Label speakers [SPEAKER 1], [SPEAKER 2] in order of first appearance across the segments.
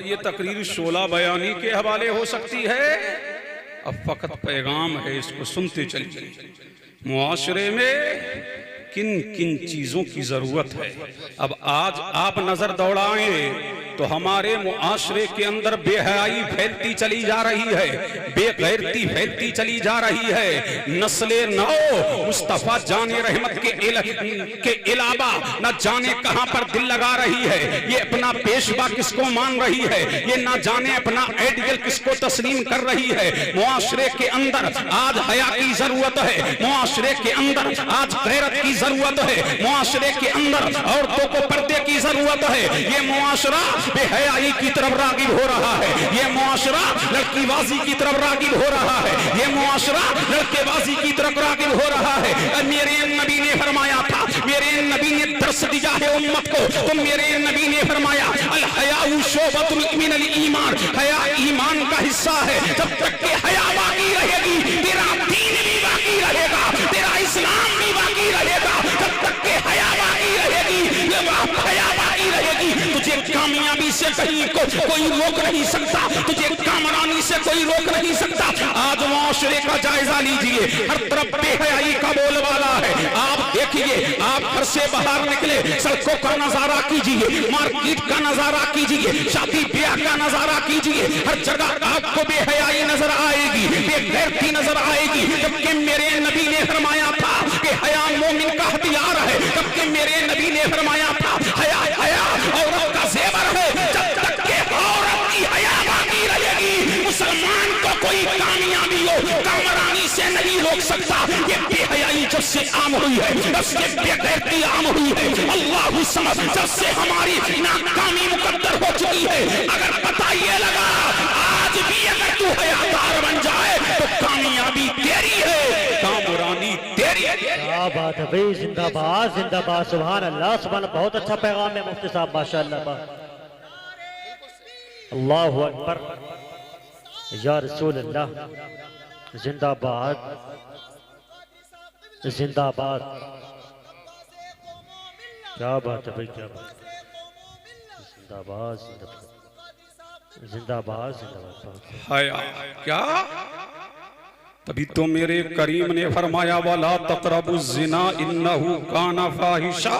[SPEAKER 1] ये तकरीर 16 बयानी के हवाले हो सकती है, अब फकत पैगाम है, इसको सुनते चलिए। मुआशरे में किन किन चीजों की जरूरत है। अब आज आप नजर दौड़ाएं तो हमारे मुआशरे के अंदर बेहयाई फैलती चली जा रही है, बेगैरती फैलती चली जा रही है। नस्ले नौ मुस्तफा जाने रहमत के अलावा न जाने कहां पर दिल लगा रही है। ये अपना पेशवा किसको मान रही है, ये ना जाने अपना आइडियल किसको तस्लीम कर रही है। मुआशरे के अंदर आज हया की जरूरत है, मुआशरे के अंदर आज गैरत की जरूरत है, मुआशरे के अंदर औरतों को पर्दे की जरूरत है। ये मुआशरा बेहयाई की तरफ रागिब हो रहा है, ये मुआशरा लड़कीबाजी की तरफ रागिब हो रहा है, ये मुआशरा लड़केबाजी की तरफ रागिब हो रहा है। मेरे नबी ने फरमाया था, मेरे नबी ने दर्स दिया है उम्मत को, तो मेरे नबी ने फरमाया अल हयाउ शोबतुन मिनल ईमान, हया ईमान का हिस्सा है। जब तक के हया बाकी रहेगी तेरा दीन भी बाकी रहेगा, तेरा इस्लाम भी बाकी रहेगा। जब तक के हया बाकी रहेगी, हया बाकी रहेगी, तुझे कामयाबी से कहीं कोई रोक नहीं सकता, तुझे कामरानी से कोई रोक नहीं सकता। आज मुआशरे का जायजा लीजिए, हर तरफ बेहयाई का बोलबाला है। आप देखिए, आप घर से बाहर निकले, सड़कों का नजारा कीजिए, मार्केट का नजारा कीजिए, शादी ब्याह का नजारा कीजिए, हर जगह आपको बेहयाई नजर आएगी, बेगैरती नजर आएगी। जबकि मेरे नबी ने फरमाया था कि हया मोमिन का हथियार है, जबकि मेरे नबी ने फरमाया था हया हया औरत का जेवर है। जब तक के औरत की हया बाकी रहेगी, मुसलमान को कोई कामयाबी हो कामरानी से नहीं रोक सकता। ये बेहयाई जब से आम हुई है, जब से बेगैरती आम हुई है, अल्लाह समझ जब से हमारी नाकामी मुकद्दर हो चुकी है। अगर पता ये लगा आज भी अगर तू हयादार बन जाए तो कामयाबी तेरी है, कामरानी तेरी है।
[SPEAKER 2] क्या बात है भाई, जिंदाबाद जिंदाबाद, सुभान अल्लाह सुभान। बहुत अच्छा पैगाम है मुफ्ती साहब, माशाअल्लाह। अल्लाहु अकबर, या रसूल अल्लाह, जिंदाबाद जिंदाबाद। क्या बात है भाई, क्या बात है, जिंदाबाद जिंदाबाद जिंदाबाद जिंदाबाद।
[SPEAKER 1] हया क्या, तभी तो मेरे करीम ने फरमाया वाला तक़रबुज़ ज़िना इन्नहु काना फ़ाहिशा।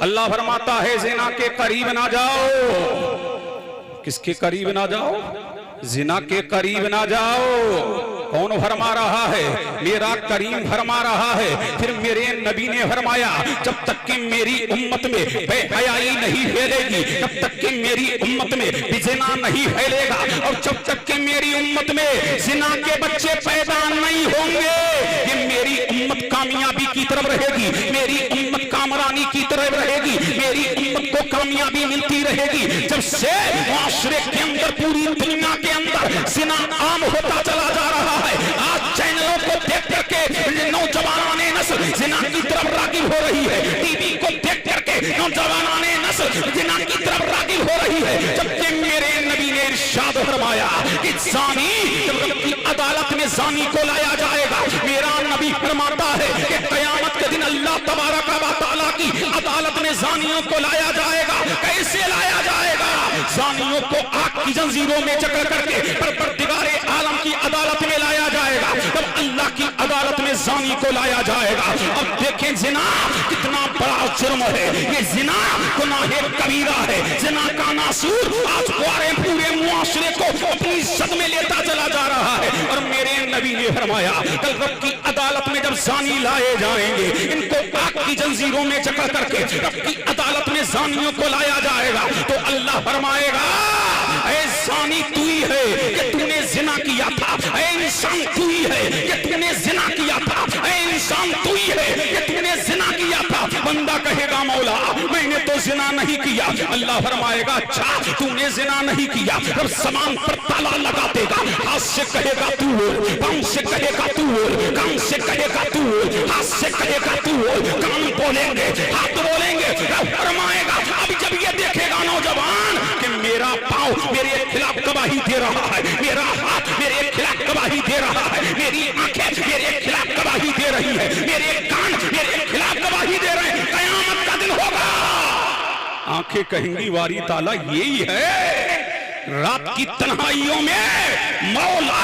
[SPEAKER 1] अल्लाह फरमाता है जिना के करीब ना जाओ। किसके करीब ना जाओ? जिना के करीब ना जाओ। कौन फरमा रहा है? मेरा करीम फरमा रहा है। फिर मेरे नबी ने फरमाया जब तक कि मेरी उम्मत में बेहयाई नहीं फैलेगी, जब तक कि मेरी उम्मत में जिना नहीं फैलेगा, और जब तक कि मेरी उम्मत में जिना के बच्चे पैदा नहीं होंगे, ये मेरी उम्मत कामयाबी की तरफ रहेगी, मेरी उम्मत कामरानी की तरफ रहेगी, मेरी उम्मत को कामयाबी मिलती रहेगी। जब से मुआशरे के अंदर, पूरी दुनिया के अंदर जिना आम होता चला जा रहा है, आज चैनलों को देख करके नौजवान नस्ल जिना की तरफ रागिब हो रही है, टीवी को देख करके नौजवान नस्ल जिना की तरफ रागिब हो रही है। जबकि मेरे नबी ने इरशाद फरमाया कि जानी जब की अदालत में जानी को लाया जाएगा, मेरा नबी फरमाता है कि कयामत के दिन अल्लाह तबारक व तआला की अदालत में जानियों को लाया जाएगा। कैसे लाया जाएगा? जानियों को आग की जंजीरों में जकड़ करके परवरदिगारे आलम की अदालत में लाया जाएगा। तब अल्लाह की अदालत में जानी को लाया जाएगा। अब देखें जिना कितना बड़ा जुर्म है, ये जिना गुनाहे कबीरा है। जिना का नासूर आज पूरे मुआशरे को अपनी सद में लेता चला जा रहा है। और मेरे नबी ने फरमाया कल रब की अदालत में जब जानी लाए जाएंगे, इनको आग की जंजीरों में जकड़ करके रब की अदालत में जानियों को लाया जाएगा, तो अल्लाह फरमाएगा ऐ जानी तू ही है कि तूने जिना किया था, ऐ इंसान तू ही है कि तूने जिना किया था, ऐ इंसान तू ही है कि तूने जिना किया था। बंदा कहेगा मौला मैंने तो जिना नहीं किया। अल्लाह फरमाएगा अच्छा तूने जिना नहीं किया। जब समान पर ताला लगा देगा, हाथ से कहेगा तू, पांव से कहेगा तू, कान से कहेगा तू, हाथ से कहेगा तू, कान बोलेंगे, हाथ बोलेंगे। फरमाएगा अब जब ये देखेगा नौजवान कि मेरा पांव मेरे खिलाफ गवाही दे रहा है, मेरा हाथ मेरे खिलाफ गवाही दे रहा है, मेरी आंखें मेरे खिलाफ गवाही दे रही है, मेरे कान मेरे खिलाफ गवाही दे रहे हैं, कयामत का दिन होगा। आंखें कहेंगी वारी ताला यही है रात की तन्हाइयों में मौला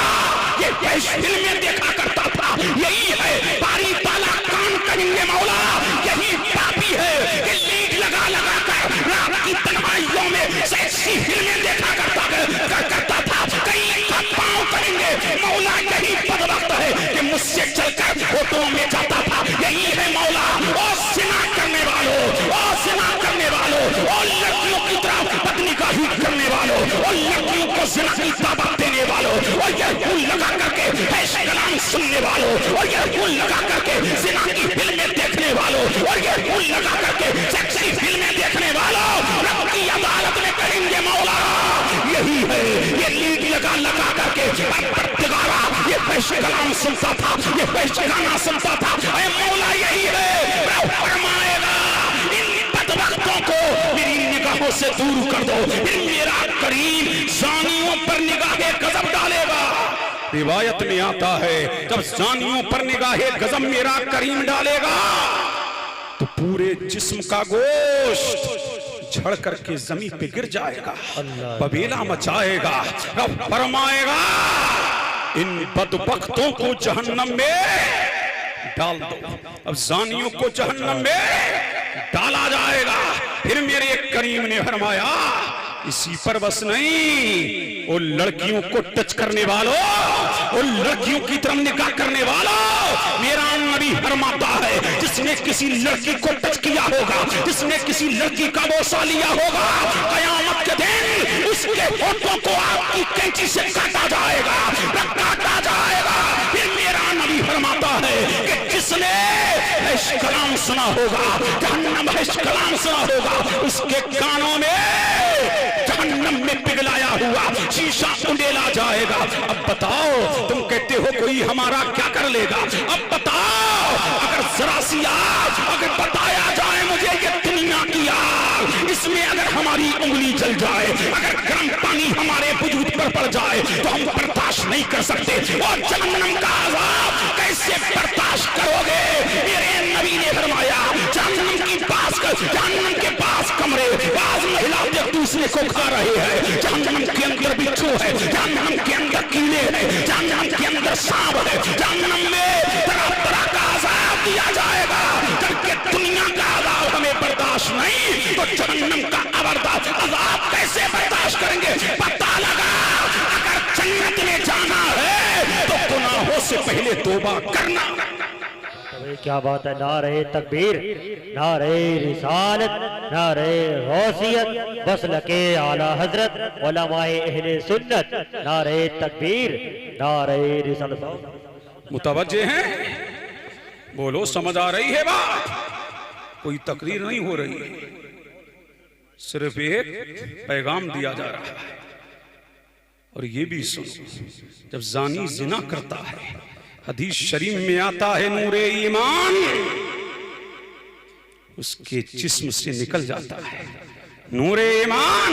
[SPEAKER 1] ये फिल्में देखा करता था। यही है बारी ताला कान करेंगे मौला, यही पापी है कि लीड लगा लगा कर रात की तन्हाइयों में सेक्सी फिल्में देखा करता था। कहीं का पाँव करेंगे मौला, यही बदबख्त है कि मुझसे चलकर फोटो में जाता था। यही है मौला। और सिना करने वालों, और सिना करने वालों, और लड़कियों की तरफ बदनिगाही करने वालों, और लड़कियों को सिना की दावत देने वालों, और यह फूल लगा करके ऐश कलाम सुनने वालों, और यह फूल लगा करके सिना की फिल्में देखने वालों, और यह फूल लगा करके सेक्सी फिल्में देखने वालों रब की अदालत में करेंगे मौला। यही है ये लीड लगा लगा करके परवरदिगारा ये ऐश कलाम सुनता था, ये ऐश गाना सुनता था। ऐ मौला यही है फरमाएगा इन बदबख्तों को मेरी निगाहों से दूर कर दो, फिर मेरा करीम जानियों पर निगाहे गजब डालेगा। रिवायत में आता है जब जानियों पर निगाहे गजब मेरा करीम डालेगा तो पूरे जिस्म का गोश्त झड़ करके जमीन पे गिर जाएगा, बबेला मचाएगा। रब फरमाएगा इन बदबख्तों को जहन्नम में डाल दो। अब जानियों को जहन्नम में डाला जाएगा। फिर मेरे करीम ने फरमाया इसी पर बस नहीं, वो लड़कियों को टच करने वालों, वो लड़कियों की तरफ निगाह करने वालों, मेरा नबी फरमाता है जिसने किसी लड़की को टच किया होगा, जिसने किसी लड़की का बोसा लिया होगा, कयामत के दिन उसके होठों को आपकी कैंची से काटा जाएगा, काटा जाएगा। फिर मेरा नबी फरमाता है कि जिसने ऐश कलाम सुना होगा, जहन्नम ऐश कलाम सुना होगा, उसके कानों में जहन्नम में पिघलाया हुआ शीशा उंडेला जाएगा। अब बताओ तुम कहते हो कोई हमारा क्या कर लेगा? अब बताओ अगर जरा सी आग अगर बताया जाए मुझे ये दुनिया की आग, इसमें अगर हमारी उंगली जल जाए, अगर गर्म पानी हमारे वजूद पर पड़ जाए तो हम बर्दाश्त नहीं कर सकते। और जहन्नम का अज़ाब कैसे बर्दाश्त करोगे? मेरे नबी ने फरमाया जहन्नम के पास कमरे, बाज महिला एक दूसरे को खा रहे हैं, जहन्नम के अंदर बिच्छू है, जहन्नम के अंदर कीड़े हैं, जहन्नम के अंदर सांप है, जहन्नम में तरह तरह का अज़ाब दिया जाएगा। करके दुनिया का अज़ाब हमें बर्दाश्त नहीं तो जहन्नम का अज़ाब कैसे बर्दाश्त करेंगे? पता लगा अगर जन्नत में जाना है तो गुनाहों से पहले तौबा करना।
[SPEAKER 2] क्या बात है। नारे तकबीर, नारे रिसालत, नारे गौसियत, मसलके आला हजरत उलमाए अहले सुन्नत, नारे तकबीर, नारे रिसालत।
[SPEAKER 1] मुतवज्जे हैं? बोलो समझ आ रही है बात? कोई तकरीर नहीं हो रही है, सिर्फ एक पैगाम दिया जा रहा है। और ये भी सुनो, जब जानी जिना करता है हदीस शरीफ में आता है नूरे ईमान उसके जिस्म से निकल जाता है, नूरे ईमान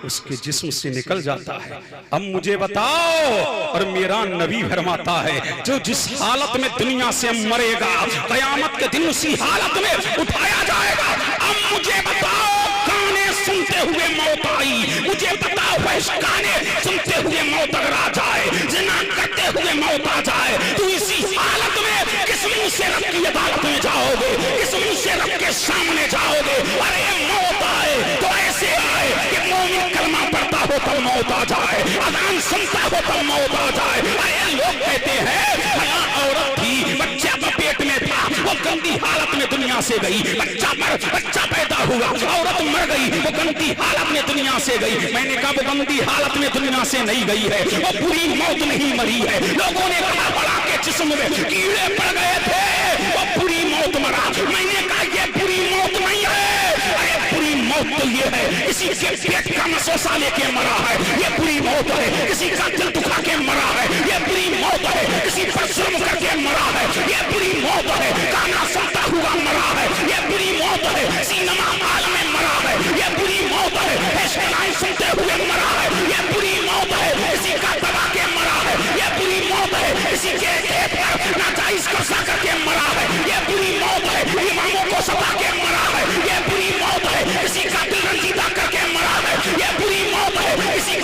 [SPEAKER 1] उसके जिस्म से निकल जाता है। अब मुझे बताओ, और मेरा नबी फरमाता है जो जिस हालत में दुनिया से मरेगा कयामत के दिन उसी हालत में उठाया जाएगा। अब मुझे बताओ गाने सुनते हुए मौत आई, मुझे बताओ वैश गाने सुनते हुए मौत अगर आ जाए, जिना करते हुए मौत आ जाए तो इसी हालत में किस मुंह से रब की अदालत में जाओगे, किस मुंह से रब के सामने जाओगे? अरे मौत आए तो ऐसे आए कि मोमिन कलमा पढ़ता हो तब मौत आ जाए, अज़ान सुनता हो तब मौत आ जाए। अरे लोग कहते हैं हया औरत थी, बच्चा पेट में था, वो गंदी हालत में दुनिया से गई, बच्चा पैदा हुआ, औरत मर गई, वो गंदी हालत में दुनिया से गई। मैंने कहा वो गंदी हालत में दुनिया से नहीं गई है, वो बुरी मौत नहीं मरी है। लोगों ने कहा बड़ा के जिस्म में कीड़े पड़ गए थे, वो बुरी मौत मरा। मैंने कहा ये बुरी मौत नहीं है, अरे बुरी मौत तो ये है किसी के पेट का मसोसा लेके मरा है, ये बुरी मौत है किसी का दिल दुखा के मरा है, ये बुरी मौत है किसी पर जुल्म करके मरा है, ये बुरी मौत है गाना सुनता हुआ मरा है, ये बुरी मौत है सिनेमा हाल में मरा है, ये बुरी मौत है ऐशलाइन सुनते हुए मरा है, ये बुरी मौत है किसी का दबा के मरा है, ये बुरी मौत है किसी के पर नाजायज कब्जा करके मरा है, ये बुरी मौत है इमामों को सता के मरा है, ये बुरी मौत है किसी का दिल रंजीदा करके मरा है, ये बुरी मौत है किसी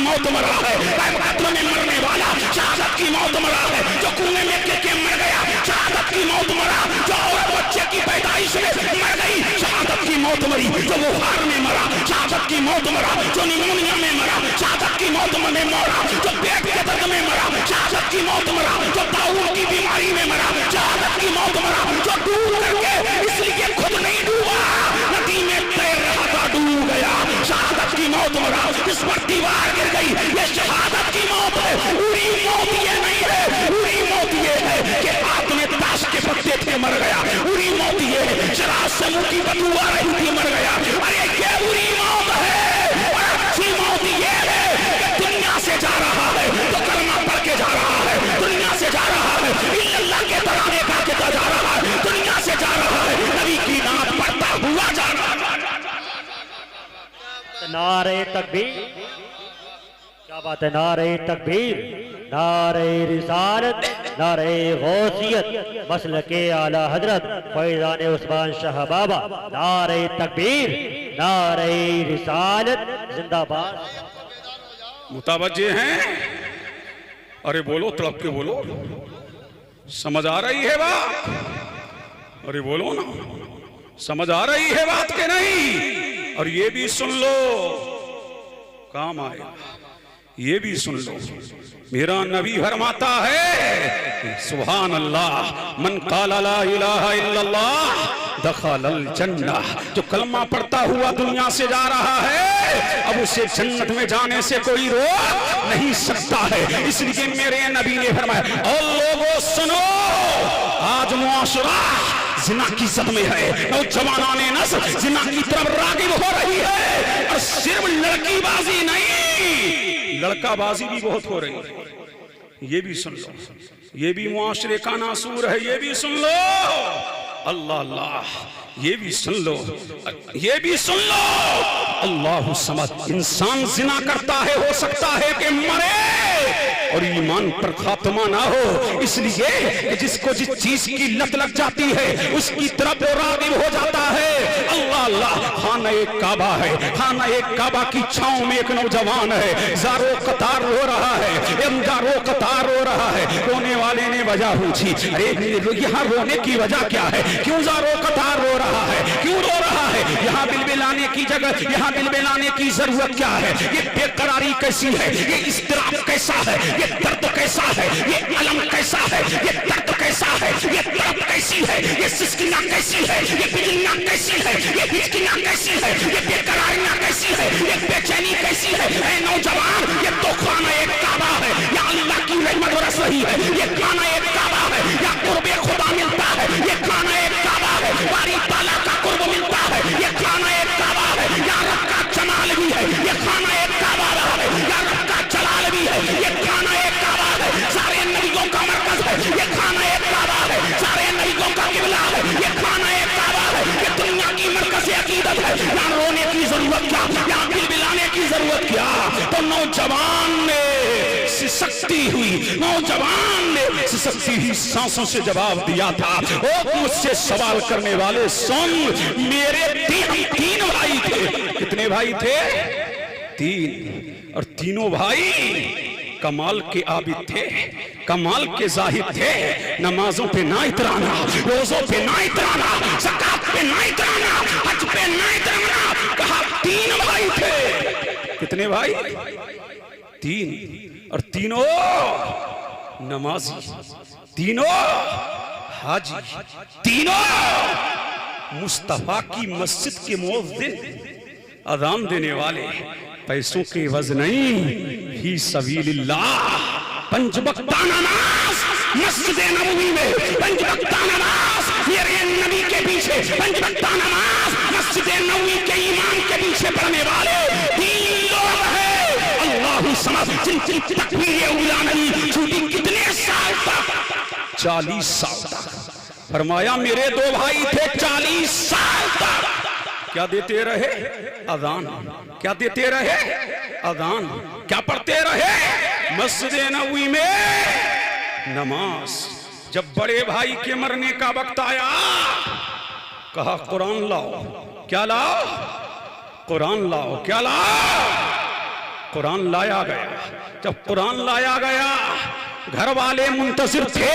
[SPEAKER 1] मौत मरा है, कत्ल में मरने वाला शहादत की मौत मरा है, जो कुएं में के मर गया शहादत की मौत मरा, जो औरत बच्चे की पैदाइश में मर गई शहादत की मौत मरी, जो बुखार में मरा शहादत की मौत मरा, जो निमोनिया में मरा शहादत की मौत में मरा, जो पेट के दर्द में मरा शहादत की मौत मरा, जो ताउन की बीमारी में मरा शहादत की मौत मरा, जो डूब करके इसलिए खुद नहीं डूबा, नदी में तैर रहा था डूब गया शहादत की मौत मरा, इस पर दीवार गिर गई ये शहादत की मौत है। पूरी मौत ये नहीं है, पूरी मौत ये है कि हाथ में ताश के पत्ते थे मर गया, पूरी मौत ये है शराब से मुंह की बदबू आ रही थी मर गया, अरे ये बुरी मौत है। और अच्छी मौत ये है कि दुनिया से जा रहा है तो कलमा पढ़ के जा रहा है, दुनिया से जा रहा है इल्लल्लाह के तराने गा के जा रहा है, दुनिया से जा रहा है नबी की नात पढ़ता हुआ जा रहा है।
[SPEAKER 2] नारे तकबीर, क्या बात है, नारे तकबीर, नारे रिसालत, नारे गौसियत, मसल के आला हजरत फैजान उस्मान शाह बाबा, नारे तकबीर, नारे रिसालत, जिंदाबाद।
[SPEAKER 1] मुतवज्जे हैं? अरे बोलो, तड़प के बोलो, समझ आ रही है बात? अरे बोलो ना, समझ आ रही है बात के नहीं? और ये भी सुन लो, काम आएगा, ये भी सुन लो, मेरा नबी फरमाता है सुभान अल्लाह, मन क़ाला ला इलाहा इल्लल्लाह दखलल जन्नह, जो कलमा पढ़ता हुआ दुनिया से जा रहा है अब उसे जन्नत में जाने से कोई रोक नहीं सकता है। इसलिए मेरे नबी ने फरमाया, और लोगों सुनो, आज मुआशरा जिना की सद में है, नौजवानाने नस्ल जिना की तरफ रागिब हो रही है, और सिर्फ लड़कीबाजी नहीं लड़काबाजी भी बहुत हो रही है। ये भी सुन लो, ये भी मुआशरे का नासूर है, ये भी सुन लो, अल्लाह अल्लाह, ये भी सुन लो, ये भी सुन लो, अल्लाहु समद। इंसान जिना करता है, हो सकता है कि मरे और ईमान पर खात्मा ना हो, इसलिए कि जिसको जिस चीज की लत लग जाती है उसकी तरफ वो रागिब हो जाता है। अल्लाह अल्लाह, खाना एक काबा है, खाना एक काबा की छांव में एक नौजवान है, ज़ारो कतार रो रहा है, ज़ारो कतार रो रहा है। रोने वाले ने वजह पूछी, अरे यहाँ रोने की वजह क्या है, क्यों ज़ारो कतार रो रहा है, क्यों रो रहा है? यहाँ बिलबिलाने की जगह, यहाँ बिलबिलाने की जरूरत क्या है? ये बेकरारी कैसी है, ये इस्तिराब कैसा है, ये दर्द कैसा है, ये अलम कैसा है, ये दर्द कैसा है, ये तड़प कैसी है, ये सिसकियां कैसी है, ये बिजलियां कैसी है, ये हिचकियां कैसी है, ये बेकरारियां कैसी है, ये बेचैनी कैसी है। ऐ नौजवान, ये तो खाना एक काबा है, या अल्लाह की रहमत बरस रही है, ये खाना एक काबा है, या कुर्बे खुदा मिलता है, ये खाना एक काबा है, बारी ताला का कुर्ब मिलता है, ये खाना एक काबा है, या रब का जमाल भी है, ये खाना एक काबा है, या रब का जलाल भी है, ये खाना एक काबा है, सारे नबियों का मरकज है, ये खाना एक काबा है, सारे नबियों का किबला है, ये खाना एक काबा है, ये दुनिया की मरकज़ अकीदत है। यहाँ रोने की जरूरत क्या, यहाँ बिलबिलाने की जरूरत क्या? तो नौजवान ने सिसकती हुई, नौजवान ने सिसकती हुई सांसों से जवाब दिया था, ओ मुझसे सवाल करने वाले सुन, मेरे तीन भाई थे। कितने भाई थे? तीन, और तीनों भाई कमाल के आबिद थे, कमाल के जाहिद थे, नमाजों पे ना इतराना, रोजों पे ना इतराना, ज़कात पे ना इतराना, हज पे ना इतराना। कहा तीन भाई थे। कितने भाई? तीन, और तीनों नमाजी, तीनों हाजी, तीनों मुस्तफा की मस्जिद के मुअज्जिन, अज़ान देने वाले, पैसों के वज़ नहीं, फी सबीलिल्लाह। पंज वक्ता नमाज मस्जिद नबवी में, पंज वक्ता नमाज मेरे नबी के पीछे, पंज वक्ता नमाज मस्जिद नबवी के इमाम के पीछे पढ़ने वाले तीन लोग हैं। अल्लाहु समद, जिनकी तकबीर उला नहीं छूटी कितने साल तक? 40 साल तक। फरमाया मेरे दो भाई थे 40 साल तक क्या देते रहे? अज़ान। क्या देते रहे? अज़ान। क्या पढ़ते रहे? मस्जिद नबवी में नमाज। जब बड़े भाई के मरने का वक्त आया, कहा कुरान लाओ। क्या लाओ? कुरान लाओ। क्या लाओ? कुरान लाया गया। जब कुरान लाया गया, घर वाले मुंतजिर थे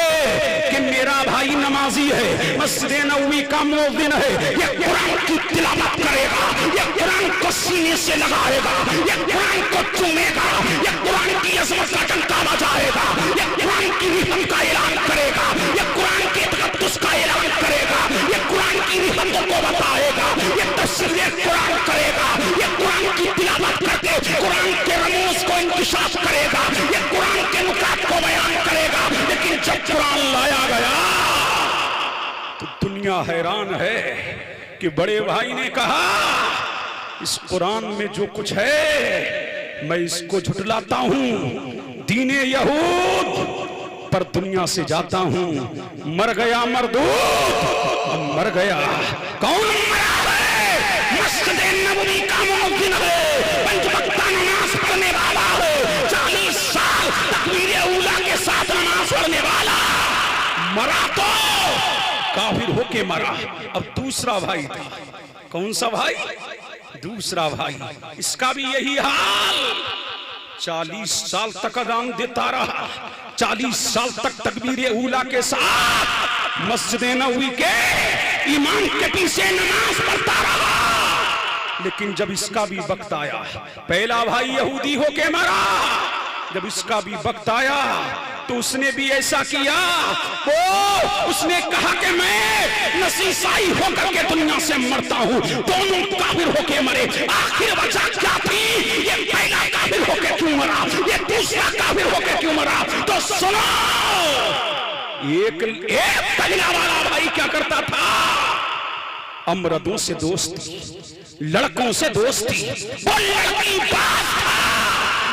[SPEAKER 1] कि मेरा भाई नमाजी है, मस्जिद नबवी का मुअज्जिन है, ये कुरान की तिलावत करेगा, ये कुरान को सीने से लगाएगा, ये कुरान को चूमेगा, ये कुरान की अजमत का टंका बजाएगा, ये कुरान की रिफत का ऐलान करेगा, ये कुरान के तकद्दुस का ऐलान करेगा, ये कुरान की रिफतों को बताएगा, ये तफसीर कुरान करेगा, ये कुरान की तिलावत करके कुरान के रमूज को इंकिशाफ करेगा, ये कुरान के नुकात को बयान करेगा। लेकिन जब कुरान लाया गया तो दुनिया हैरान है कि बड़े भाई ने कहा इस कुरान में जो कुछ है मैं इसको झुठलाता हूं, दीने यहूद पर दुनिया से जाता हूं। मर गया मरदूद, मर गया। कौन मरा है? मस्जिद नबवी का मुअज्जिन है, पंज वक्त नमाज पढ़ने वाला है, 40 साल तकबीर औला के साथ नमाज पढ़ने वाला मरा तो काफिर होके मरा। अब दूसरा भाई था, कौन सा भाई? दूसरा भाई, इसका भी यही हाल। 40 साल तक अज़ान देता रहा, 40 साल तक तकबीर औला के साथ मस्जिद नबवी के इमाम के पीछे नमाज पढ़ता रहा। लेकिन जब इसका भी वक्त आया, पहला भाई यहूदी होके मरा, जब इसका भी वक्त आया तो उसने भी ऐसा किया। उसने कहा कि मैं नसीसाई होकर के दुनिया से मरता हूं। दोनों काफिर होके मरे। आखिर वजह क्या थी? ये पहला काफिर होके क्यों मरा, ये दूसरा काफिर होके क्यों मरा? तो सुनो, एक पहला वाला भाई क्या करता था? अमरदों से दोस्ती, लड़कों से दोस्ती। वो लड़की पास था,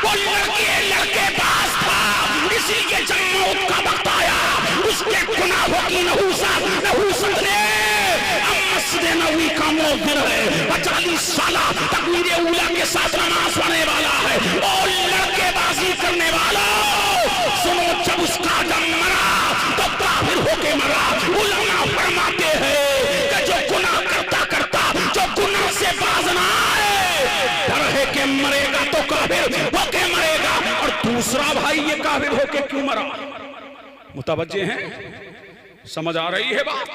[SPEAKER 1] वो लड़के पास था, इसीलिए जब मौत का वक्त आया उसके गुनाहों की नहूसत ने मस्जिद नबवी का मुअज्जिन है, 40 साल तकबीर औला के साथ नमाज पढ़ने वाला है और लड़केबाजी करने वाला। सुनो, जब उसका दम मरा तो काफिर होके मरा। उलमा फरमाते हैं कि जो गुनाह करता करता जो गुनाह से बाज ना आए, डर है कि मरेगा तो काफिर होके मरेगा। और दूसरा भाई ये काफिर होके क्यों मरा? मुतवज्जे हैं? समझ आ रही है बात?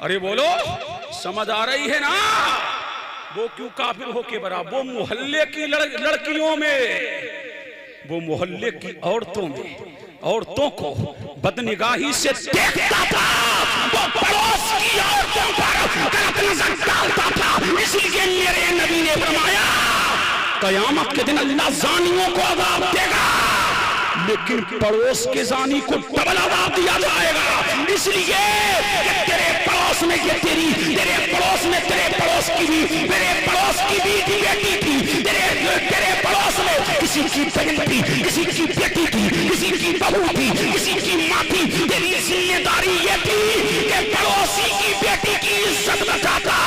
[SPEAKER 1] अरे बोलो, समझ आ रही है ना? वो क्यों काफिर होके मरा? वो मोहल्ले की लड़कियों में, वो मोहल्ले की औरतों को बदनिगाही से देखता था, वो पड़ोस की औरतों पर गलत नजर डालता था। इसलिए मेरे नबी ने फरमाया कयामत के दिन अल्लाह जानियों को अज़ाब देगा, लेकिन पड़ोस के जानी को डबल अज़ाब दिया जाएगा। इसलिए तेरे पड़ोस में ये तेरे पड़ोस में तेरे पड़ोस की भी, मेरे पड़ोस की भी बेटी थी, तेरे पड़ोस में किसी की बहन थी, किसी की बेटी थी, किसी की बहू थी, किसी की माँ थी। तेरी जिम्मेदारी ये थी कि पड़ोसी की बेटी की इज्जत बचाता।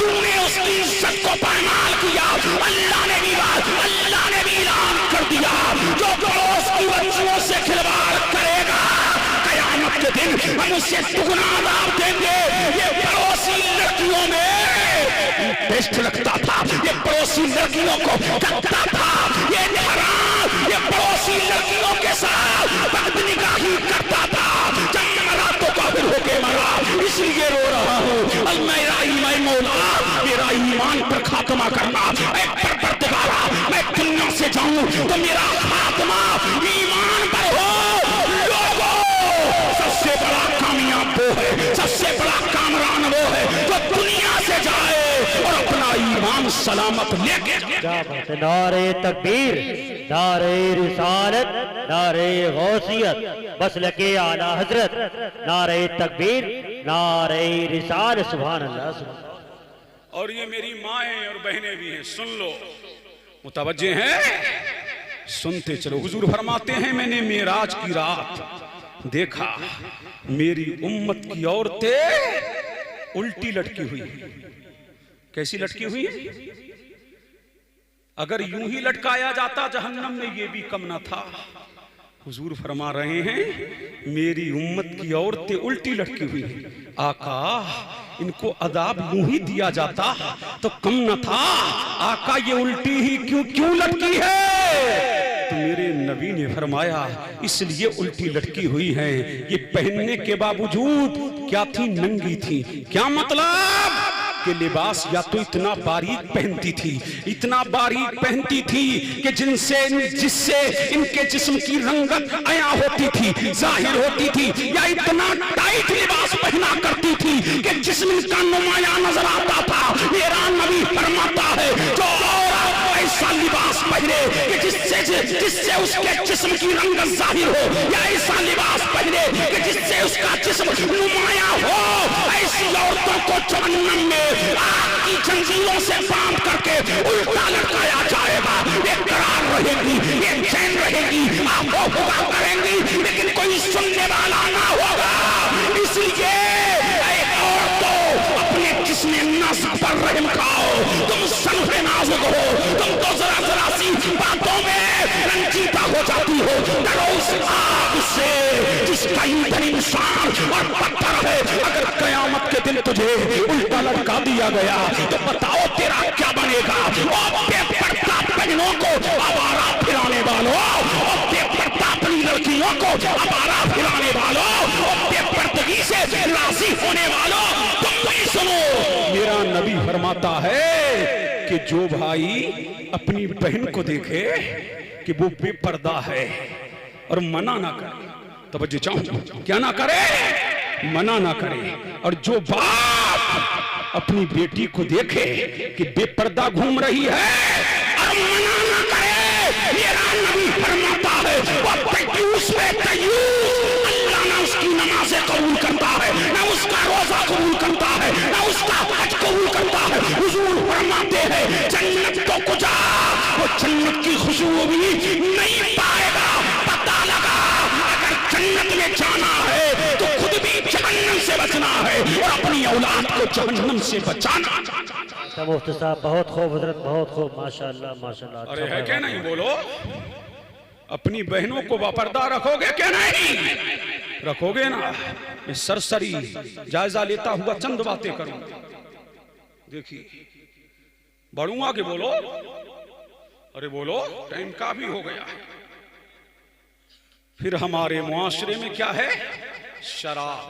[SPEAKER 1] तूने उसकी इज्जत को पामाल किया। अल्लाह ने भी ऐलान कर दिया, जो पड़ोस की बच्चियों से खिलवाड़ करेगा कयामत के दिन हम उसे दुगना अज़ाब देंगे। ये पड़ोसी लड़कियों में बेस्ट लगता था, ये पड़ोसी लड़कियों को करता था, ये पड़ोसी लड़कियों के साथ बदनिगाही करता था। जब मरा तो काफिर होके मरा। इसलिए रो रहा हूँ, मेरा ईमान पर खात्मा करना। मैं दुनिया से जाऊं तो मेरा खात्मा ईमान पर हो। लोगों, सबसे बड़ा कामयाब वो है, सबसे बड़ा कामरान वो है जो दुनिया से जाए और अपना ईमान सलामत लेके।
[SPEAKER 2] नारे तकबीर, नारे रिसालत, नारे गौसियत, मसलके आला हजरत, नारे तकबीर, नारे रिसालत। सुभान अल्लाह।
[SPEAKER 1] और ये मेरी माएं और बहनें भी हैं, सुन लो, मुतवज्जे हैं, सुनते चलो। हुजूर फरमाते हैं मैंने मेराज की रात देखा मेरी उम्मत की औरतें उल्टी लटकी हुई। कैसी लटकी हुई? अगर यूं ही लटकाया जाता जहन्नम में ये भी कम न था। हुजूर फरमा रहे हैं मेरी उम्मत की औरतें उल्टी लटकी हुई। आका इनको अदाब यूं ही दिया जाता तो कम न था। आका ये उल्टी ही क्यों लटकी है? तो मेरे नबी ने फरमाया इसलिए उल्टी लटकी हुई है, ये पहनने के बावजूद क्या थी, नंगी थी। क्या मतलब कि लिबास या तो इतना बारीक पहनती थी, इतना बारीक पहनती थी कि जिससे इनके जिस्म की रंगत अया होती थी, जाहिर होती थी, या इतना टाइट लिबास पहना करती थी कि जिस्म का नुमाया नजर आता था। मेरा नबी फरमाता है जो ऐसा लिबास पहने कि जिससे उसके जिस्म की रंगत जाहिर हो, या ऐसा लिबास पहने कि जिससे उसका जिस्म नुमाया हो, ऐसी औरतों को जहन्नम में आग की जंजीरों से बांध करके उल्टा लटकाया जाएगा। ये करार रहेगी, ये चैन रहेगी, आपको हुआ करेंगी, लेकिन कोई सुनने वाला ना होगा। इसलिए अपने जिस्म नाजुक पर रहम खाओ। तुम सल्फे नाजुक हो, तुम तो जरा सी बातों में रंजीता हो जाती हो। डरो उस आग से जिसका ईंधन इंसान और पत्थर है। अगर कयामत के दिन तुझे उल्टा लटका दिया गया तो बताओ तेरा क्या बनेगा? बेपर्दा बहनों को आवारा फिराने वालों, बेपर्दा अपनी लड़कियों को आवारा फिराने वालों, बेपर्दगी से राजी होने वालों, तुम भी सुनो। मेरा नबी फरमाता है कि जो भाई अपनी बहन को देखे कि वो बेपर्दा है और मना ना करे, तवज्जो चाहूं, क्या ना करे, मना ना करे, और जो बाप अपनी बेटी को देखे कि बेपर्दा घूम रही है और मना ना करे, मेरा नबी फरमाता है वो तयूस है, तयूस। अल्लाह ना उसकी नमाज़ें कबूल करता है, ना उसका रोजा कबूल करता है, ना उसका हज कबूल करता है। हुजूर फरमाते हैं जन्नत तो कुजा, वो जन्नत की खुशबू भी नहीं पाएगा। पता लगा अगर जन्नत में जाना है तो खुद भी जहन्नम से बचना है और अपनी औलाद को जहन्नम से बचाना।
[SPEAKER 2] मुफ्ती साहब बहुत खूब हजरत, बहुत खूब, माशाअल्लाह माशाअल्लाह।
[SPEAKER 1] अरे है क्या नहीं? बोलो, अपनी बहनों को बापर्दा रखोगे क्या नहीं? रखोगे ना? मैं सरसरी जायजा लेता हुआ चंद बातें करूं। देखिए बढ़ूंगा कि बोलो? अरे बोलो, टाइम काफी हो गया। फिर हमारे मुआशरे में क्या है? शराब।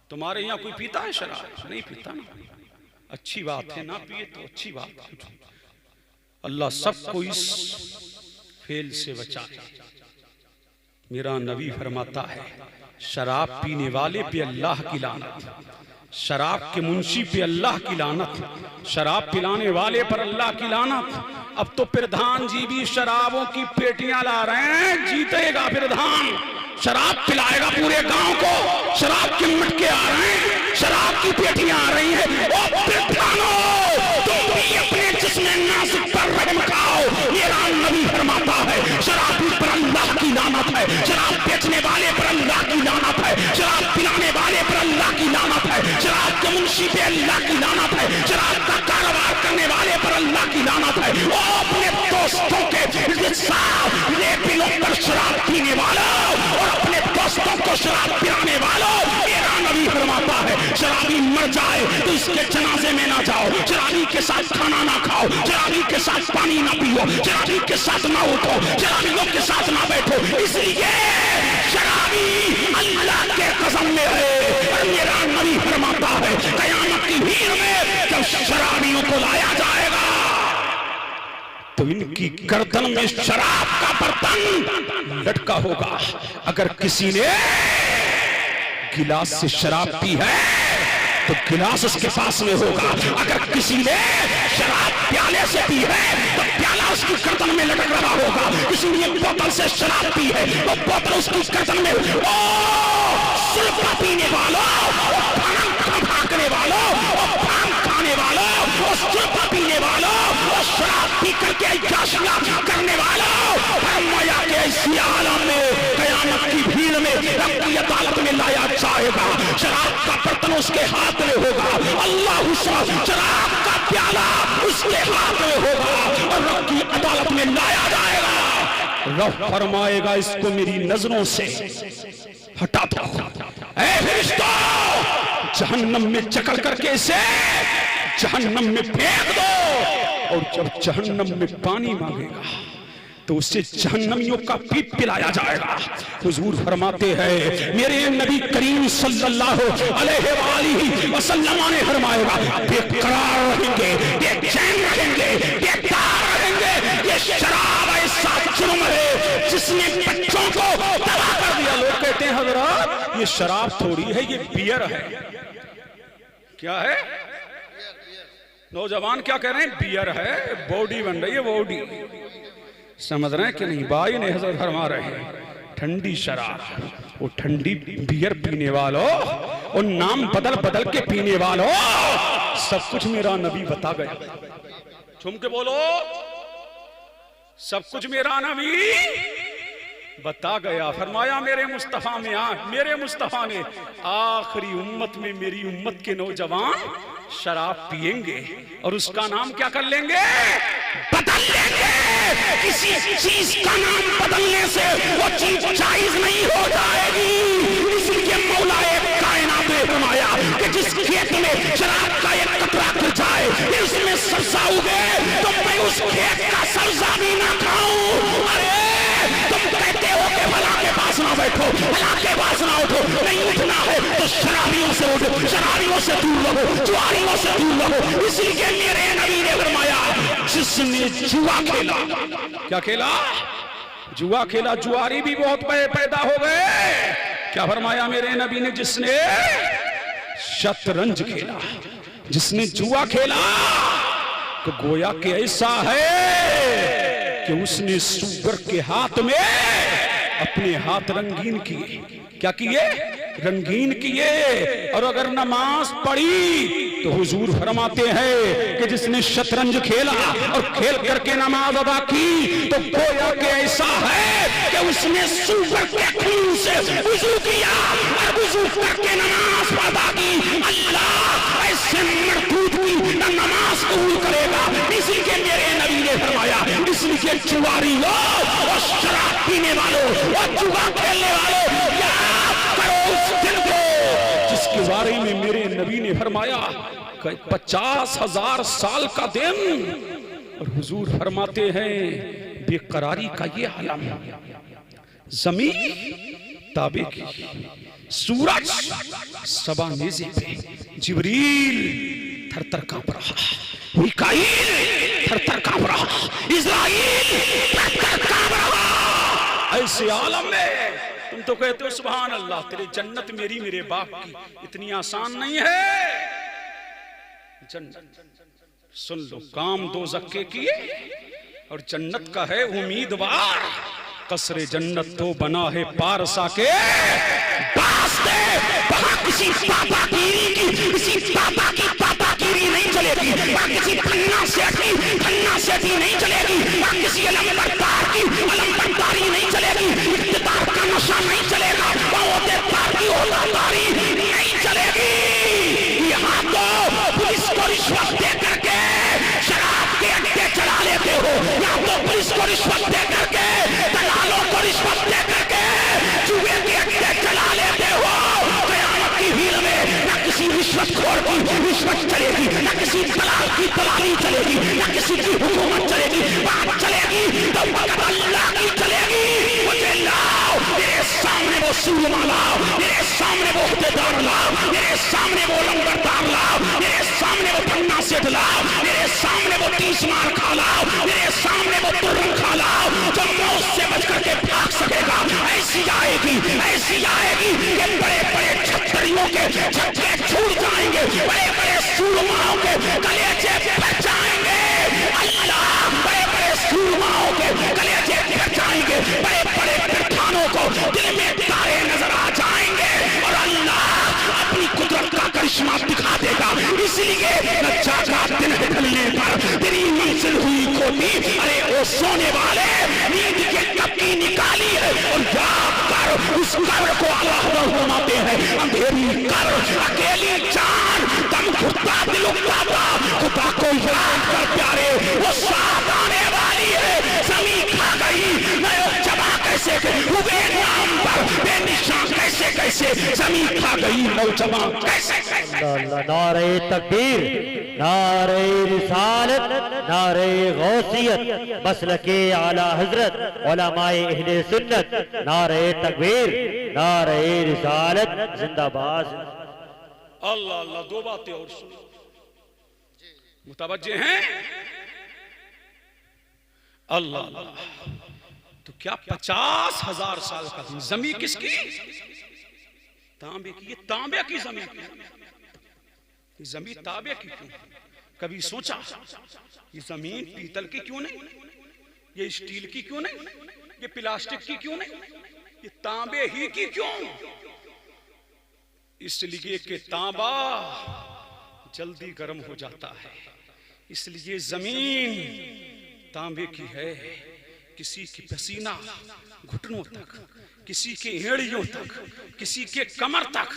[SPEAKER 1] तुम्हारे यहाँ कोई पीता है शराब? नहीं पीता ना, अच्छी बात है, ना पिए तो अच्छी बात है। अल्लाह सबको इस फेल से बचाए। मेरा नबी फरमाता है शराब पीने वाले पे अल्लाह की लानत, शराब के मुंशी पे अल्लाह की लानत, शराब पिलाने वाले पर अल्लाह की लानत। अब तो प्रधान जी भी शराबों की पेटियां ला रहे हैं। जीतेगा प्रधान, शराब पिलाएगा पूरे गांव को। शराब के मटके आ रहे हैं, शराब की पेटियां आ रही हैं। ओ प्रधानों, तुम भी अपने जिस्म नाजुक पर रहम खाओ। मेरा नबी फरमाता है शराबी पर अल्लाह की लानत है, शराब बेचने वाले पर अल्लाह की लानत है, शराब पिलाने वाले पर अल्लाह की लानत है, शराब के मुंशी पे अल्लाह की लानत है, शराब का कारोबार करने वाले पर अल्लाह की लानत है। वो अपने दोस्तों के साथ लेपिलों पर शराब पीने वालों और अपने दोस्तों को शराब पिलाने वालों, मेरा नबी फरमाता है शराबी मर जाए तो इसके जनाजे में ना जाओ, शराबी के साथ खाना ना खाओ, शराबी के साथ पानी ना पियो, शराबी के साथ ना उठो, शराबियों के साथ ना बैठो। इसलिए शराबी अल्लाह के कसम में है। और मेरा नबी फरमाता है कयामत की भीड़ में जब शराबियों को लाया जाएगा तो इनकी गर्दन में शराब का बर्तन लटका होगा। अगर किसी ने गिलास से शराब पी है तो गिलास उसके पास में होगा। अगर किसी ने शराब प्याले से पी है तो प्याला उसकी गर्दन में लटक रहा होगा। किसी ने बोतल से शराब पी है तो बोतल उसकी गर्दन में। ओ सुल्फा पीने वालों, भागने वालों, भांग खाने वालों, सुल्फा पीने वालों, शराब पी करके अय्याशियां करने वालों, फरमाया कि इसी आलम में कयामत की भीड़ में रब की अदालत में लाया जाएगा। शराब का बर्तन उसके हाथ में होगा, अल्लाह शराब का प्याला उसके हाथ में होगा और रब की अदालत में लाया जाएगा। रब फरमाएगा इसको मेरी नजरों से हटा दो। ऐ फरिश्तों, जहन्नम में चकल करके इसे जहन्नम में फेंक दो, और जब जहन्नम में पानी मांगेगा तो उसे जहन्नमियों का पीप पिलाया जाएगा। हुजूर फरमाते हैं मेरे नबी करीम सल्लल्लाहु अलैहि वसल्लम ने फरमाएगा बेकरार रहेंगे, बेचैन रहेंगे, बेकार रहेंगे। ये शराब ऐसा जुर्म है जिसने बच्चों को तबाह कर दिया। लोग कहते हैं हजरत ये शराब थोड़ी है, ये बियर है। क्या है? नौजवान क्या कह रहे हैं? बियर है, बॉडी बन रही है, बॉडी। समझ रहे हैं कि नहीं? भाई ने हजरत फरमा रहे हैं ठंडी शराब, वो ठंडी बियर पीने वालों और नाम बदल बदल के पीने वालों, सब कुछ मेरा नबी बता गया। झूम के बोलो, सब कुछ मेरा नबी बता गया। फरमाया मेरे मुस्तफा में मेरे मुस्तफा ने आखिरी उम्मत में मेरी उम्मत के नौजवान शराब पिएंगे और उसका नाम क्या कर लेंगे? बदल लेंगे। किसी चीज का नाम बदलने से वो चीज जायज नहीं हो जाएगी। इसलिए मौलाए कायनात ने फरमाया कि जिस खेत में शराब का एक कतरा गिर जाए उसमें सब्जा उगे तो मैं उस खेत का सब्जा भी ना खाऊं। अरे तुम कहते हो कि भला के पास ना बैठो, भला के पास ना उठो, नहीं उठना है तो शराबियों से उठो, शराबियों से दूर रहो, जुआरियों से दूर रहो। इसलिए मेरे नबी ने फरमाया जिसने जुआ खेला, क्या खेला? जुआ खेला। जुआरी भी बहुत पैदा हो गए। क्या फरमाया मेरे नबी ने? जिसने शतरंज खेला, जिसने जुआ खेला तो गोया कि ऐसा है कि उसने सूगर के हाथ में अपने हाथ रंगीन किए। क्या किए? रंगीन किए। और अगर नमाज पढ़ी तो हुजूर फरमाते हैं कि जिसने शतरंज खेला और खेल करके नमाज अदा की तो गोया कि ऐसा है कि उसने सूगर के खून से वुजू किया और वुजू करके नमाज अदा की। अल्लाह ऐसे मरदूद की नमाज कबूल करेगा। इसलिए मेरे नबी ने फरमाया इसलिए जुआरियों और शराब पीने वालों और जुआ खेलने वालों याद करो उस दिन को जिसके बारे में मेरे नबी ने फरमाया 50,000 साल का दिन। और हुजूर फरमाते हैं बेकरारी का ये आलम, जमीन ताबे की, सूरज सबा नेज़े पे, जिब्रील थर-थर कांप रहा, मिकाईल थर-थर कांप रहा, इज़राइल थर-थर कांप रहा। ऐसे आलम में तुम तो कहते हो सुभान अल्लाह तेरी जन्नत मेरी मेरे बाप की, इतनी आसान नहीं है जन्नत। सुन लो, काम दो जक्के किए और जन्नत का है उम्मीदवार। कसरे जन्नत तो बना है पारसा के वास्ते। वहां किसी पापागिरी की पापागिरी नहीं चलेगी, वहां किसी फन्ना सेठी नहीं चलेगी, वहां किसी अलंबरदारी नहीं चलेगी, इख्तिदार का नशा नहीं चलेगा, वहां की होदादारी नहीं चलेगी। यहाँ तो पुलिस को रिश्वत दे करके शराब के अड्डे चला लेते हो, यहाँ तो पुलिस को रिश्वत दे करके दलालों को रिश्वत दे करके जुए के अड्डे चला लेते हो। क़यामत की भीड़ में न किसी रिश्वतखोर की रिश्वत चलेगी, न किसी दलाल की दलाली चलेगी, न किसी की हुकूमत चलेगी। बात चलेगी तो फकत अल्लाह की चलेगी। मुझे लाओ मेरे सामने वो सूरमा लाओ, मेरे सामने वो हुक्मदार लाओ, मेरे सामने वो लंबरदार लाओ, मेरे सामने वो पन्ना सेठ लाओ, मेरे सामने वो 30 मार खा लाओ, मेरे सामने वो तुरम खा लाओ जो मौत से बच करके भाग सकेगा। ऐसी आएगी कि बड़े बड़े छतरियों के छक्के छूट जाएंगे, बड़े बड़े सूरमाओं के कलेजे फट जाएंगे। अल्लाह बड़े बड़े सूरमाओं के कलेजे फट जाएंगे, बड़े बड़े प्रधानों को दिल में तारे नजर आ जाएंगे और अल्लाह अपनी कुदरत का करिश्मा दिखा देगा। इसलिए न जागा दिन ढलने पर तेरी मंजिल हुई खोटी। अरे ओ सोने वाले, नींद के कब की निकाली है और याद कर उस कब्र को अल्लाह फरमाते हैं अंधेरी कर अकेली जान दम घुटता दिल उठाता खुदा को याद कर प्यारे वो साथ आने वाली है। ज़मीन खा गई नयो जबा कैसे हुए नाम पर बेनिशान कैसे जमीन खा गई नौजवान कैसे।
[SPEAKER 2] अल्लाह, नारे तकबीर, नारे रिसालत, नारे गौसियत, मसलके आला हजरत, उलमाए अहले सुन्नत, नारे तकबीर, नारे रिसालत, जिंदाबाद।
[SPEAKER 1] अल्लाह अल्लाह, दो बातें और सुनो, मुतवज्जे हैं। अल्लाह अल्लाह, तो क्या 50,000 साल का दिन, जमीन किसकी? तांबे की। ये तांबे की जमीन, ये जमीन तांबे की क्यों? कभी सोचा ये जमीन पीतल की क्यों नहीं, ये स्टील की क्यों नहीं, ये प्लास्टिक की क्यों नहीं, ये तांबे ही की क्यों? इसलिए कि तांबा जल्दी गर्म हो जाता है, इसलिए जमीन तांबे की है। किसी की पसीना घुटनों तक, किसी के एड़ियों तक, किसी के कमर तक,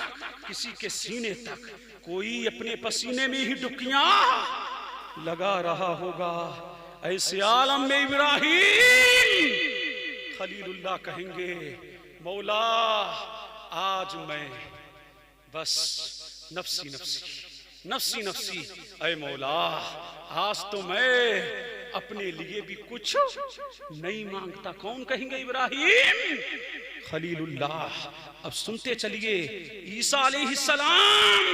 [SPEAKER 1] किसी के सीने तक, कोई अपने पसीने में ही डुबकियां लगा रहा होगा। ऐसे आलम में इब्राहिम खलीलुल्लाह कहेंगे, मौला आज मैं बस नफ्सी नफ्सी नफ्सी नफ्सी, ऐ मौला आज तो मैं अपने लिए भी कुछ नहीं मांगता। कौन कहेंगे? इब्राहिम खलीलुल्लाह। अब सुनते चलिए, ईसा अलैहिस्सलाम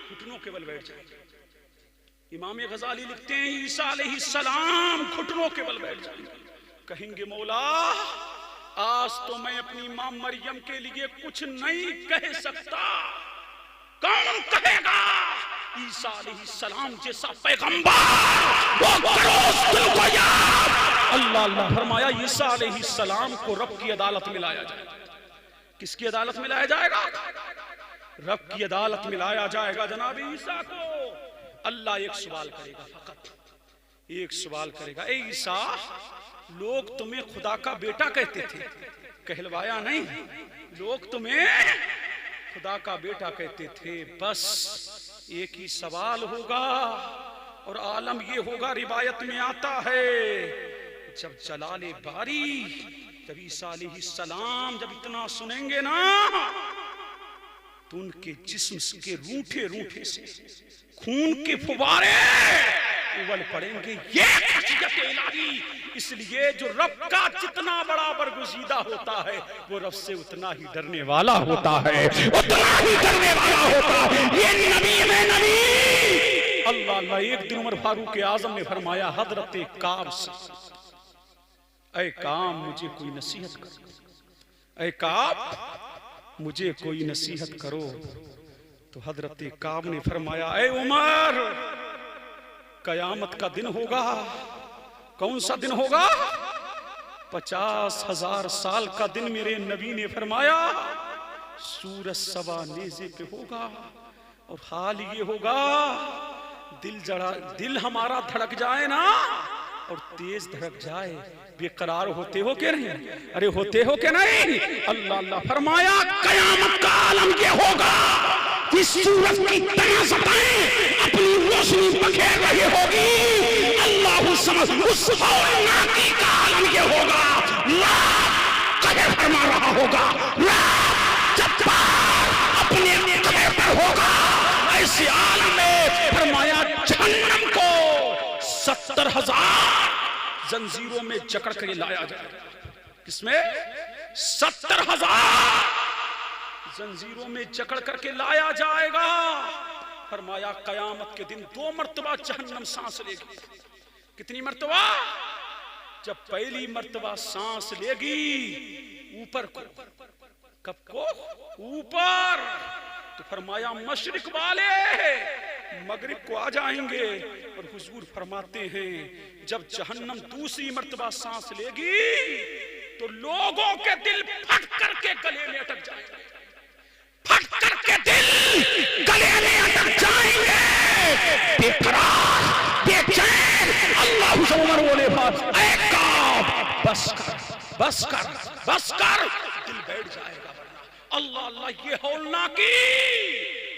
[SPEAKER 1] घुटनों के बल बैठ जाएंगे। इमाम गजाली लिखते हैं, ईसा अलैहिस्सलाम घुटनों के बल बैठ जाएंगे, कहेंगे मौला आज तो मैं अपनी मां मरियम के लिए कुछ नहीं कह सकता। कौन कहेगा? ईसा अलैहिस्सलाम जैसा पैगंबर, वो करो उसको याद। अल्लाह अल्लाह फरमाया, ईसा अलैहिस्सलाम को रब की अदालत में लाया जाएगा। किसकी अदालत में लाया जाएगा? रब की अदालत में लाया जाएगा जनाब ईसा को। अल्लाह एक सवाल करेगा, फकत एक सवाल करेगा, ए ईसा लोग तुम्हें खुदा का बेटा कहते थे, कहलवाया नहीं? लोग तुम्हें खुदा का बेटा कहते थे। बस एक ही सवाल होगा और आलम ये होगा, रिवायत में आता है जब जलाले बारी, जब ईसा अलैहिस्सलाम जब इतना सुनेंगे ना तो उनके जिस्म के रूठे रूठे से खून के फुवारे उबल पड़ेंगे। ये खशियत इलाही। इसलिए जो रब का जितना बड़ा बरगुज़ीदा होता है वो रब से उतना ही डरने वाला होता है, उतना ही डरने वाला होता है। ये नबी में नबी। अल्लाह अल्लाह, एक दिन उमर फारूक आजम ने फरमाया हजरत काब से, ऐ काब मुझे कोई नसीहत करो, ऐ काब मुझे कोई नसीहत करो। तो हजरत काब ने फरमाया, ऐ उमर कयामत का दिन होगा। कौन सा दिन होगा? 50,000 साल का दिन। मेरे नबी ने फरमाया सूरज सवा नेज़े पे होगा और हाल ये होगा दिल हमारा धड़क जाए ना और तेज धड़क जाए। बेकरार होते हो के नहीं? अरे होते हो के नहीं? अल्लाह अल्लाह फरमाया कयामत का आलम ये होगा कि सूरज की तनाज़तें अपनी रोशनी बखेर रही होगी। अल्लाह समझ उस हौलनाकी का आलम ये होगा, कहर फरमा रहा होगा, जब्बार अपने कहर पर होगा। ऐसे आलम में फरमाया जहन्नम को 70,000 जंजीरों में जकड़ कर लाया जाएगा। किसमें? 70,000 जंजीरों में जकड़ करके लाया जाएगा। फरमाया कयामत के दिन 2 मर्तबा जहन्नम सांस लेगी। कितनी मर्तबा? जब पहली मर्तबा सांस लेगी ऊपर को, कब को? ऊपर। तो फरमाया मशरिक वाले मगरिब को आ जाएंगे। और हुजूर फरमाते हैं जब जहन्नम दूसरी मर्तबा सांस लेगी तो लोगों के दिल फट करके गले में अटक जाएंगे, फट करके दिल गले में अटक जाएंगे, बेकरार बेचैन। अल्लाह उमर बोले बस कर बस कर बस कर, दिल बैठ जाएगा। अल्लाह अल्लाह, ये हौलनाकी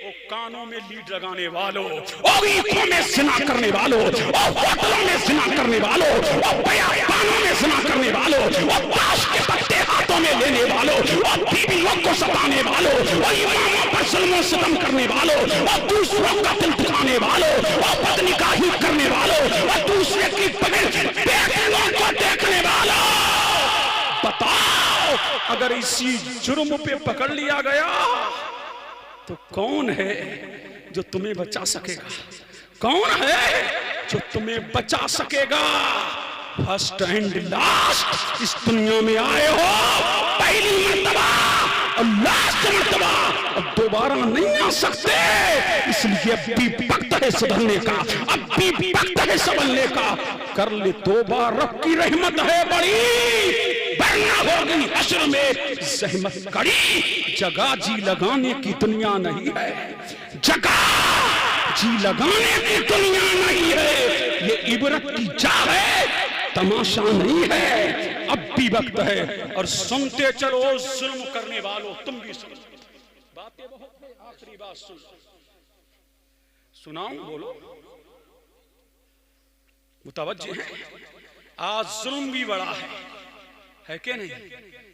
[SPEAKER 1] वो कानों में लीड लगाने वालों, आंखों में जिना करने वालों, होटलों में जिना करने वालों, बयानों में जिना करने वालों, ताश के पत्ते हाथों में लेने वालों और बीवियों को सताने वालों और इमामों पर जुल्म सितम करने वालों और दूसरों का दिल दुखाने वालों और बदनिकाही करने वालों और दूसरे की बेटियों को देखने वालों, बताओ अगर इसी जुर्म पे पकड़ लिया गया तो कौन है जो तुम्हें बचा सकेगा? कौन है जो तुम्हें बचा सकेगा? फर्स्ट एंड लास्ट इस दुनिया में आए हो, पहली मर्तबा और लास्ट मर्तबा, अब दोबारा नहीं आ सकते। इसलिए अभी वक्त है सुधरने का, अभी वक्त है संभलने का। कर ले तौबा, रब की रहमत है बड़ी, वरना होगी हश्र में ज़हमत कड़ी। जगह जी लगाने की दुनिया नहीं है, जगह जी लगाने की दुनिया नहीं है। ये इबरत की जा है, तमाशा नहीं है। अब भी वक्त है और सुनते चलो जुल्म करने वालों, तुम भी सुनो। बातें बहुत है, आखिरी बात सुनाऊं? बोलो, मुतवज्जे हैं। आज जुल्म भी बड़ा है कि नहीं?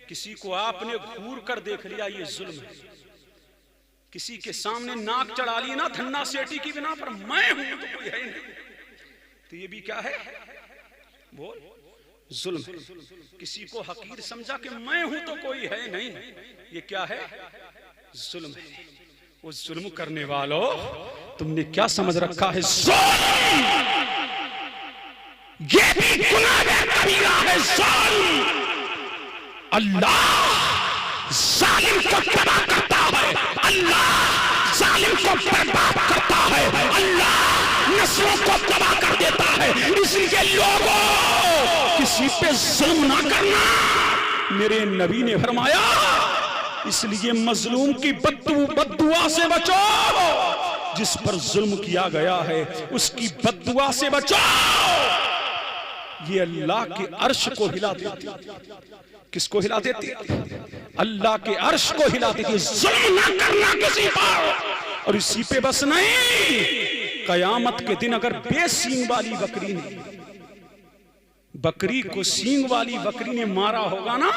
[SPEAKER 1] किसी को आपने घूर कर देख लिया, ये जुल्म है। किसी के सामने नाक चढ़ा ली ना धन्ना सेठी की बिना पर, मैं हूं तो कोई है नहीं, तो ये भी क्या है? बोल, जुल्म है। किसी को हकीर समझा कि मैं हूं तो कोई है नहीं, ये क्या है? जुल्म है। वो जुल्म करने वालों, तुमने क्या समझ रखा है? जुल्म ये भी गुनाह कबीरा है। जुल्म अल्लाह जालिम को तबाह करता है, अल्लाह जालिम को बर्बाद करता है, अल्लाह नस्लों को तबाह कर देता है। इसलिए लोगों, किसी पे जुल्म ना करना, मेरे नबी ने फरमाया। इसलिए मजलूम की बद्दुआ से बचो, जिस पर जुल्म किया गया है उसकी बद्दुआ से बचो। ये अल्लाह के अर्श को हिला देती। किसको हिला देती? अल्लाह के अर्श को हिला देती। जुल्म ना करना किसी पर। और इसी पे बस नहीं, कयामत के दिन अगर बेसींग वाली बकरी को सींग वाली बकरी ने मारा होगा ना,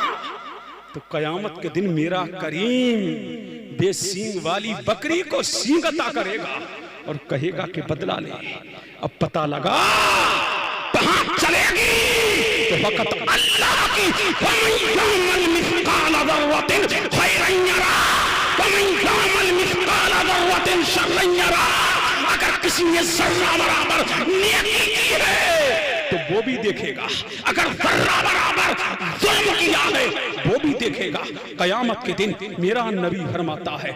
[SPEAKER 1] तो कयामत के दिन मेरा करीम बेसींग वाली बकरी को सींग अता करेगा और कहेगा कि बदला ले। अब पता लगा कहां चलेगी, तो वक़्त अल्लाह की। अगर किसी ने जर्रा बराबर नेकी की है तो वो भी देखेगा, अगर जर्रा बराबर जुल्म किया है वो भी देखेगा। कयामत के दिन मेरा नबी फरमाता है,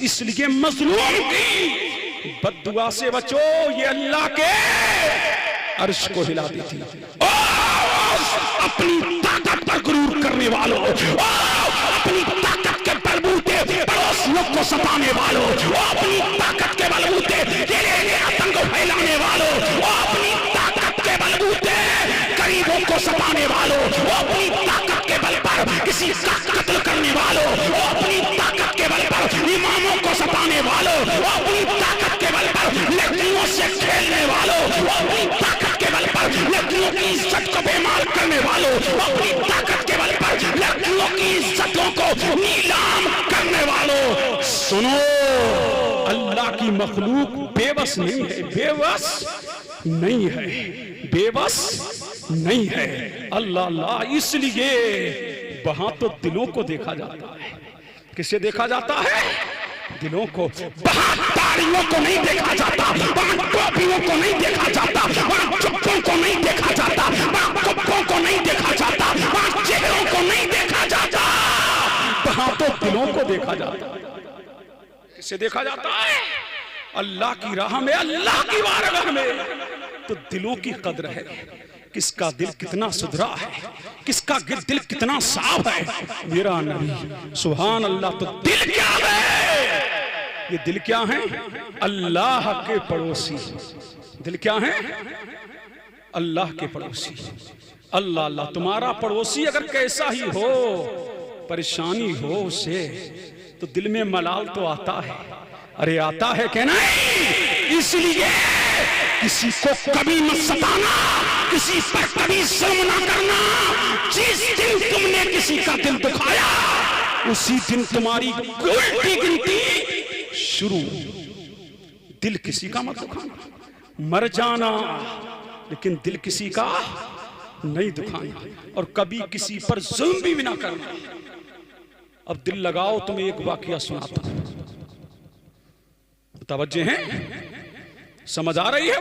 [SPEAKER 1] इसलिए मजलूम की बद्दुआ से बचो, ये अल्लाह के अर्श को हिला देती। अपनी ताकत पर गुरूर करने वालों, अपनी ताकत के बलबूते पड़ोसियों को सताने वालों, अपनी ताकत के बलबूते आतंक फैलाने वालों, अपनी ताकत के बलबूते गरीबों को सताने वालों, अपनी ताकत के बल पर किसी का कत्ल करने वालों, अपनी ताकत के बल पर इमामों को सताने वालों, अपनी ताकत के बल पर लड़कियों से खेलने वालों, अपनी ताकत के बल पर लड़कियों की इज्जत को बेमाल करने वालों, अपनी ताकत के बल पर लड़कियों की इज्जतों को नीलाम करने वालों। सुनो, अल्लाह की मखलूक बेबस नहीं है, बेबस नहीं है, बेबस नहीं है। अल्लाह, इसलिए वहां तो दिलों को देखा जाता है। किसे देखा जाता है? दिलों को। वहां तारियों को नहीं देखा जाता, वहां टोपियों को नहीं देखा जाता, वहां चुप्पों को नहीं देखा जाता, वहां कुप्पों को नहीं देखा जाता, वहां चेहरों को नहीं देखा जाता, वहां तो दिलों को देखा जाता है। किसे देखा जाता है? अल्लाह की राह में, अल्लाह की बारगाह में तो दिलों की कद्र है। किसका दिल कितना सुधरा है, किसका दिल कितना साफ है। मेरा नबी सुभान अल्लाह। तो दिल क्या है? ये दिल क्या है? अल्लाह के पड़ोसी। दिल क्या है? अल्लाह के पड़ोसी। अल्लाह अल्लाह। तुम्हारा पड़ोसी अगर कैसा ही हो, परेशानी हो उसे, तो दिल में मलाल तो आता है। अरे आता है कि नहीं? इसलिए किसी को कभी मत सताना, किसी पर कभी जुल्म ना करना। जिस दिन तुमने किसी का दिल दुखाया उसी दिन तुम्हारी उल्टी गिनती शुरू। दिल किसी का मत दुखाना, मर जाना, लेकिन दिल किसी का नहीं दुखाना, और कभी किसी पर जुल्म भी ना करना। अब दिल लगाओ, तुम्हें एक वाकया सुनाता हूं, तवज्जो है, समझ आ रही है?